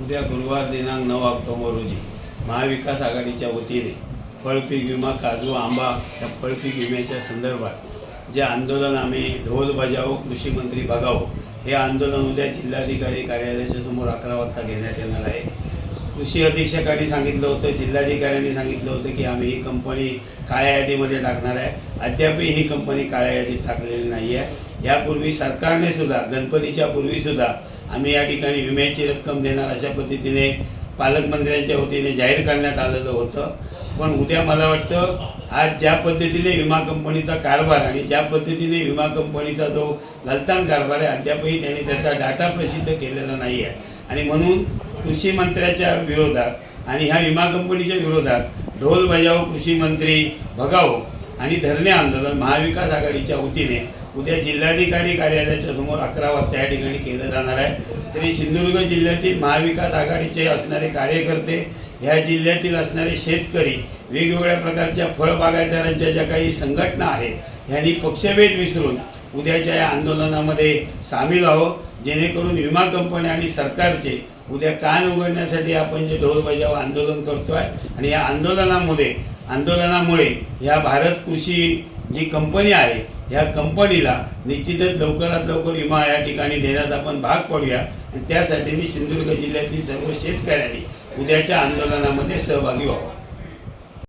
उद्या गुरुवार दिनांक 9 ऑक्टोबर रोजी महाविकास आघाडीच्या वतीने फळपीक विमा काजू आंबा या फळपीक विम्याच्या संदर्भात जे आंदोलन आम्ही ढोल बजाओ कृषी मंत्री भगाओ हे आंदोलन उद्या जिल्हाधिकारी कार्यालयाच्या समोर 11 वाजता घेण्यात येणार आहे। कृषी अधीक्षकांनी सांगितलं होतं, जिल्हाधिकाऱ्यांनी सांगितलं होतं की आम्ही ही कंपनी काळ्या यादीमध्ये टाकणार आहे। अद्यापही ही कंपनी काळ्या यादीत टाकलेली नाही आहे। यापूर्वी सरकारने सुद्धा गणपतीच्या पूर्वीसुद्धा आम्ही या ठिकाणी विम्याची रक्कम देणार अशा पद्धतीने पालकमंत्र्यांच्या वतीने जाहीर करण्यात आलेलं होतं। पण उद्या मला वाटतं आज ज्या पद्धतीने विमा कंपनीचा कारभार आणि ज्या पद्धतीने विमा कंपनीचा जो गलतान कारभार आहे अद्यापही त्यांनी त्याचा डाटा प्रसिद्ध केलेला नाही आहे आणि म्हणून कृषी मंत्र्याच्या विरोधात आणि ह्या विमा कंपनीच्या विरोधात ढोल बजाओ कृषी मंत्री भगाओ आणि धरणे आंदोलन महाविकास आघाडीच्या वतीने उद्या जिल्हाधिकारी कार्यालयाच्या समोर 11 वाजता या ठिकाणी केलं जाणार आहे। तरी सिंधुदुर्ग जिल्ह्यातील महाविकास आघाडीचे असणारे कार्यकर्ते, ह्या जिल्ह्यातील असणारे शेतकरी, वेगवेगळ्या प्रकारच्या फळबागायतदारांच्या ज्या काही संघटना आहेत ह्यांनी पक्षभेद विसरून उद्याच्या या आंदोलनामध्ये सामील आहोत, जेणेकरून विमा कंपनी आणि सरकारचे उद्या कान उघडण्यासाठी आपण जे ढोल बजाव आंदोलन करतो आहे आणि या आंदोलनामुळे ह्या भारत कृषी जी कंपनी आहे ह्या कंपनीला निश्चितच लवकरात लवकर विमा या ठिकाणी देण्यास आपण भाग पडूया आणि त्यासाठी मी सिंधुदुर्ग जिल्ह्यातील सर्व शेतकऱ्यांनी उद्याच्या आंदोलनामध्ये सहभागी व्हावं।